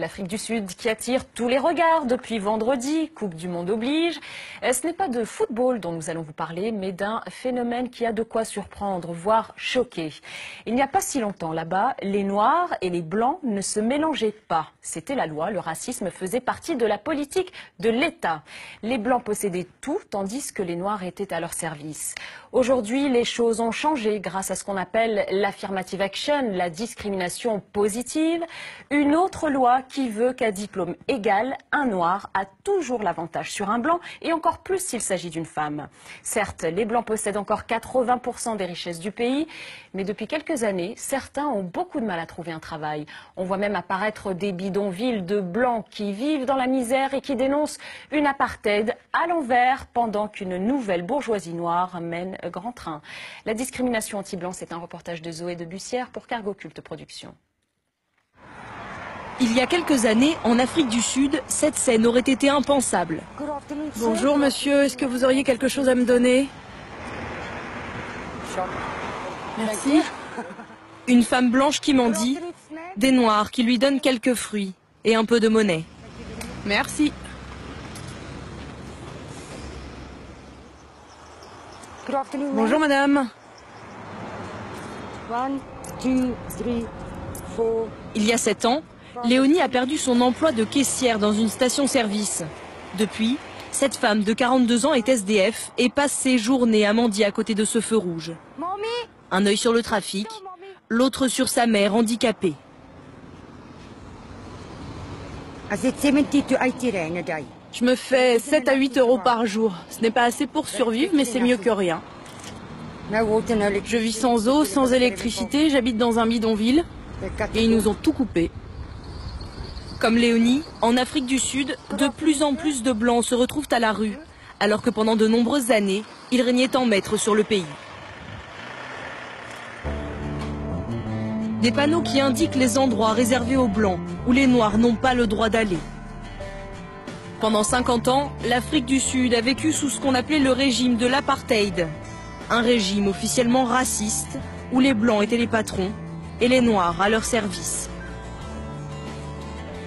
L'Afrique du Sud qui attire tous les regards depuis vendredi, Coupe du Monde oblige. Ce n'est pas de football dont nous allons vous parler, mais d'un phénomène qui a de quoi surprendre, voire choquer. Il n'y a pas si longtemps là-bas, les Noirs et les Blancs ne se mélangeaient pas. C'était la loi, le racisme faisait partie de la politique de l'État. Les Blancs possédaient tout, tandis que les Noirs étaient à leur service. Aujourd'hui, les choses ont changé grâce à ce qu'on appelle l'affirmative action, la discrimination positive, une autre loi qui veut qu'à diplôme égal, un noir a toujours l'avantage sur un blanc et encore plus s'il s'agit d'une femme. Certes, les blancs possèdent encore 80% des richesses du pays, mais depuis quelques années, certains ont beaucoup de mal à trouver un travail. On voit même apparaître des bidonvilles de blancs qui vivent dans la misère et qui dénoncent une apartheid à l'envers pendant qu'une nouvelle bourgeoisie noire mène grand train. La discrimination anti-blanc, c'est un reportage de Zoé de Bussière pour Cargo Culte Productions. Il y a quelques années, en Afrique du Sud, cette scène aurait été impensable. Bonjour monsieur, est-ce que vous auriez quelque chose à me donner? Merci. Une femme blanche qui mendie, des noirs qui lui donnent quelques fruits et un peu de monnaie. Merci. Bonjour madame. Il y a 7 ans, Léonie a perdu son emploi de caissière dans une station-service. Depuis, cette femme de 42 ans est SDF et passe ses journées à mendier à côté de ce feu rouge. Un œil sur le trafic, l'autre sur sa mère handicapée. Je me fais 7 à 8 euros par jour. Ce n'est pas assez pour survivre, mais c'est mieux que rien. Je vis sans eau, sans électricité, j'habite dans un bidonville et ils nous ont tout coupé. Comme Léonie, en Afrique du Sud, de plus en plus de Blancs se retrouvent à la rue, alors que pendant de nombreuses années, ils régnaient en maître sur le pays. Des panneaux qui indiquent les endroits réservés aux Blancs, où les Noirs n'ont pas le droit d'aller. Pendant 50 ans, l'Afrique du Sud a vécu sous ce qu'on appelait le régime de l'apartheid. Un régime officiellement raciste, où les Blancs étaient les patrons et les Noirs à leur service.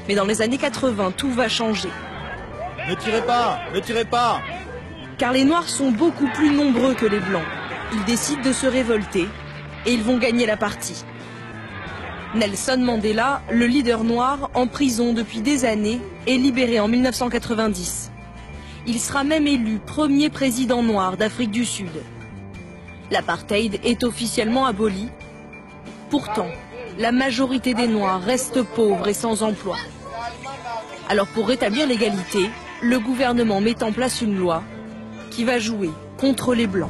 Mais dans les années 80, tout va changer. Ne tirez pas, ne tirez pas! Car les Noirs sont beaucoup plus nombreux que les Blancs. Ils décident de se révolter et ils vont gagner la partie. Nelson Mandela, le leader noir, en prison depuis des années, est libéré en 1990. Il sera même élu premier président noir d'Afrique du Sud. L'apartheid est officiellement aboli. Pourtant, la majorité des Noirs restent pauvres et sans emploi. Alors pour rétablir l'égalité, le gouvernement met en place une loi qui va jouer contre les Blancs.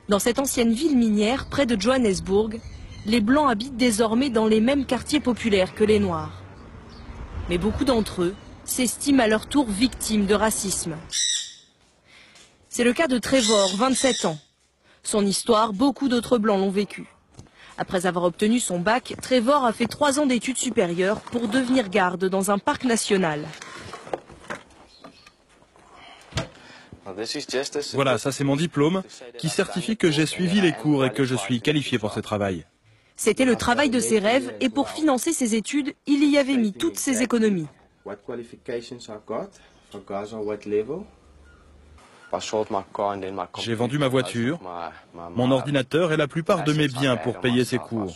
Dans cette ancienne ville minière, près de Johannesburg, les Blancs habitent désormais dans les mêmes quartiers populaires que les Noirs. Mais beaucoup d'entre eux s'estiment à leur tour victimes de racisme. C'est le cas de Trevor, 27 ans. Son histoire, beaucoup d'autres Blancs l'ont vécue. Après avoir obtenu son bac, Trevor a fait 3 ans d'études supérieures pour devenir garde dans un parc national. Voilà, ça c'est mon diplôme qui certifie que j'ai suivi les cours et que je suis qualifié pour ce travail. C'était le travail de ses rêves et pour financer ses études, il y avait mis toutes ses économies. J'ai vendu ma voiture, mon ordinateur et la plupart de mes biens pour payer ces cours.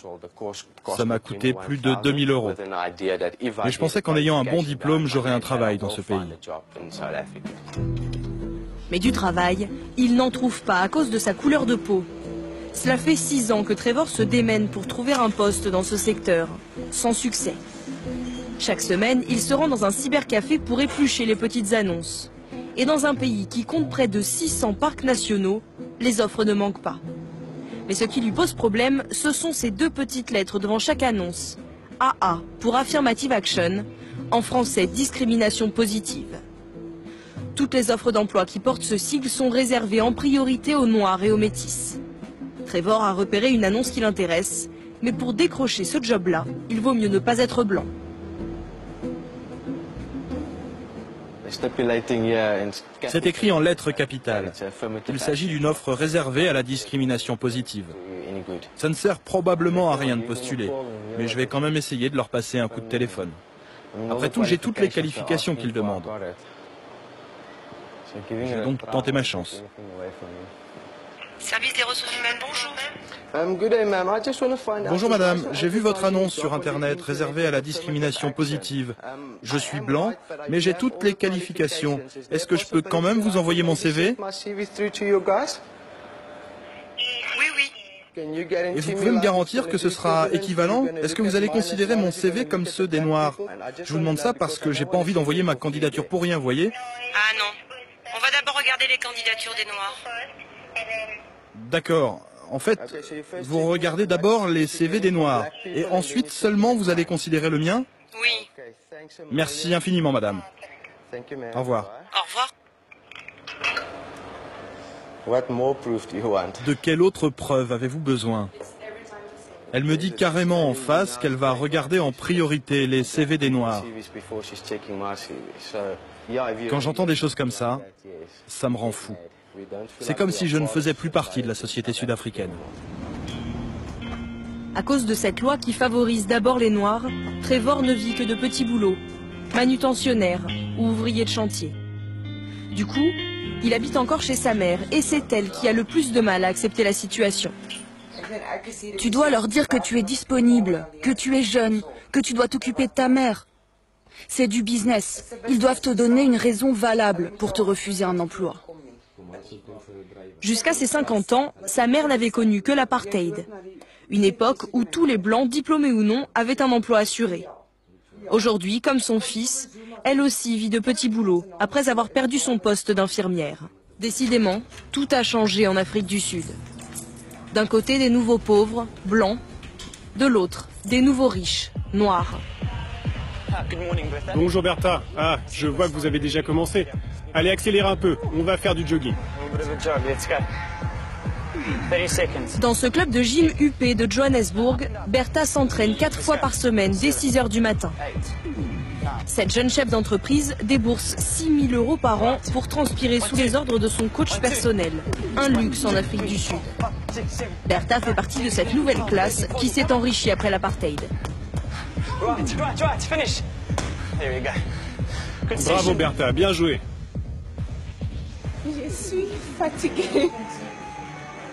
Ça m'a coûté plus de 2000 euros. Mais je pensais qu'en ayant un bon diplôme, j'aurais un travail dans ce pays. Mais du travail, il n'en trouve pas à cause de sa couleur de peau. Cela fait 6 ans que Trevor se démène pour trouver un poste dans ce secteur, sans succès. Chaque semaine, il se rend dans un cybercafé pour éplucher les petites annonces. Et dans un pays qui compte près de 600 parcs nationaux, les offres ne manquent pas. Mais ce qui lui pose problème, ce sont ces 2 petites lettres devant chaque annonce. AA pour Affirmative Action, en français discrimination positive. Toutes les offres d'emploi qui portent ce sigle sont réservées en priorité aux Noirs et aux Métis. Trevor a repéré une annonce qui l'intéresse, mais pour décrocher ce job-là, il vaut mieux ne pas être blanc. C'est écrit en lettres capitales. Il s'agit d'une offre réservée à la discrimination positive. Ça ne sert probablement à rien de postuler, mais je vais quand même essayer de leur passer un coup de téléphone. Après tout, j'ai toutes les qualifications qu'ils demandent. Je vais donc tenter ma chance. Service des ressources humaines, bonjour. Bonjour madame, j'ai vu votre annonce sur Internet réservée à la discrimination positive. Je suis blanc, mais j'ai toutes les qualifications. Est-ce que je peux quand même vous envoyer mon CV? Oui, oui. Et vous pouvez me garantir que ce sera équivalent? Est-ce que vous allez considérer mon CV comme ceux des Noirs? Je vous demande ça parce que j'ai pas envie d'envoyer ma candidature pour rien, voyez? Ah non. On va d'abord regarder les candidatures des Noirs. D'accord. En fait, vous regardez d'abord les CV des Noirs et ensuite seulement vous allez considérer le mien? Oui. Merci infiniment, madame. Au revoir. Au revoir. De quelle autre preuve avez-vous besoin? Elle me dit carrément en face qu'elle va regarder en priorité les CV des Noirs. Quand j'entends des choses comme ça, ça me rend fou. C'est comme si je ne faisais plus partie de la société sud-africaine. À cause de cette loi qui favorise d'abord les Noirs, Trevor ne vit que de petits boulots, manutentionnaire ou ouvrier de chantier. Du coup, il habite encore chez sa mère et c'est elle qui a le plus de mal à accepter la situation. Tu dois leur dire que tu es disponible, que tu es jeune, que tu dois t'occuper de ta mère. C'est du business. Ils doivent te donner une raison valable pour te refuser un emploi. Jusqu'à ses 50 ans, sa mère n'avait connu que l'apartheid, une époque où tous les Blancs, diplômés ou non, avaient un emploi assuré. Aujourd'hui, comme son fils, elle aussi vit de petits boulots après avoir perdu son poste d'infirmière. Décidément, tout a changé en Afrique du Sud. D'un côté, des nouveaux pauvres, blancs, de l'autre, des nouveaux riches, noirs. Bonjour Bertha. Ah, je vois que vous avez déjà commencé. Allez, accélérez un peu, on va faire du jogging. Dans ce club de gym UP de Johannesburg, Bertha s'entraîne 4 fois par semaine dès 6 h du matin. Cette jeune chef d'entreprise débourse 6 000 € par an pour transpirer sous les ordres de son coach personnel. Un luxe en Afrique du Sud. Bertha fait partie de cette nouvelle classe qui s'est enrichie après l'apartheid. Bravo Bertha, bien joué. Je suis fatiguée.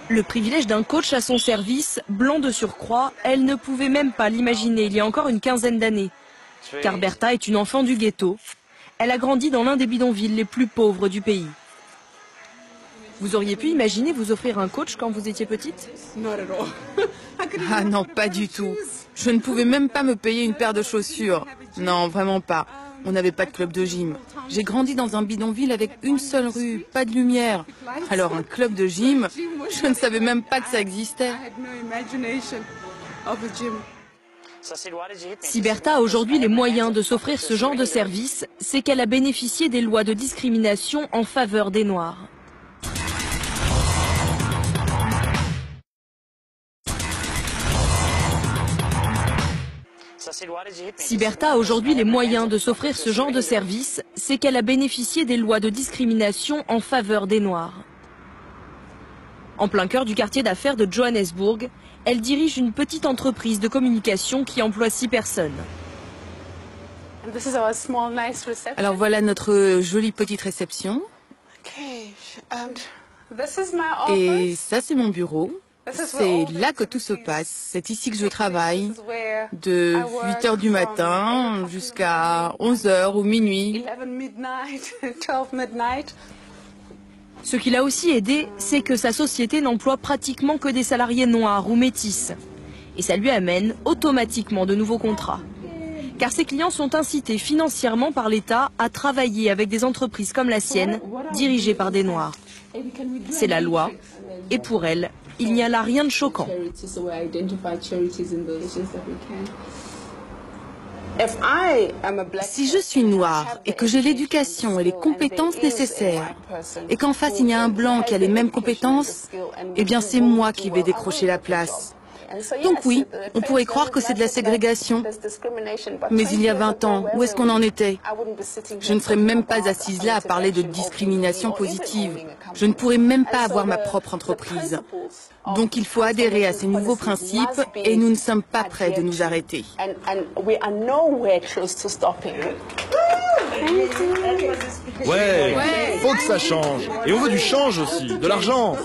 Le privilège d'un coach à son service, blanc de surcroît, elle ne pouvait même pas l'imaginer il y a encore une quinzaine d'années. Car Bertha est une enfant du ghetto. Elle a grandi dans l'un des bidonvilles les plus pauvres du pays. Vous auriez pu imaginer vous offrir un coach quand vous étiez petite? Ah non, pas du tout. Je ne pouvais même pas me payer une paire de chaussures. Non, vraiment pas. On n'avait pas de club de gym. J'ai grandi dans un bidonville avec une seule rue, pas de lumière. Alors un club de gym, je ne savais même pas que ça existait. Si Bertha a aujourd'hui les moyens de s'offrir ce genre de service, c'est qu'elle a bénéficié des lois de discrimination en faveur des Noirs. Si Bertha a aujourd'hui les moyens de s'offrir ce genre de service, c'est qu'elle a bénéficié des lois de discrimination en faveur des Noirs. En plein cœur du quartier d'affaires de Johannesburg, elle dirige une petite entreprise de communication qui emploie 6 personnes. Alors voilà notre jolie petite réception. Et ça c'est mon bureau. C'est là que tout se passe. C'est ici que je travaille, de 8 h du matin jusqu'à 11 h ou minuit. Ce qui l'a aussi aidé, c'est que sa société n'emploie pratiquement que des salariés noirs ou métis. Et ça lui amène automatiquement de nouveaux contrats. Car ses clients sont incités financièrement par l'État à travailler avec des entreprises comme la sienne, dirigées par des Noirs. C'est la loi. Et pour elle, il n'y a là rien de choquant. Si je suis noire et que j'ai l'éducation et les compétences nécessaires, et qu'en face il y a un blanc qui a les mêmes compétences, eh bien c'est moi qui vais décrocher la place. Donc oui, on pourrait croire que c'est de la ségrégation. Mais il y a 20 ans, où est-ce qu'on en était? Je ne serais même pas assise là à parler de discrimination positive. Je ne pourrais même pas avoir ma propre entreprise. Donc il faut adhérer à ces nouveaux principes et nous ne sommes pas prêts de nous arrêter. Ouais, faut que ça change. Et on veut du change aussi, de l'argent.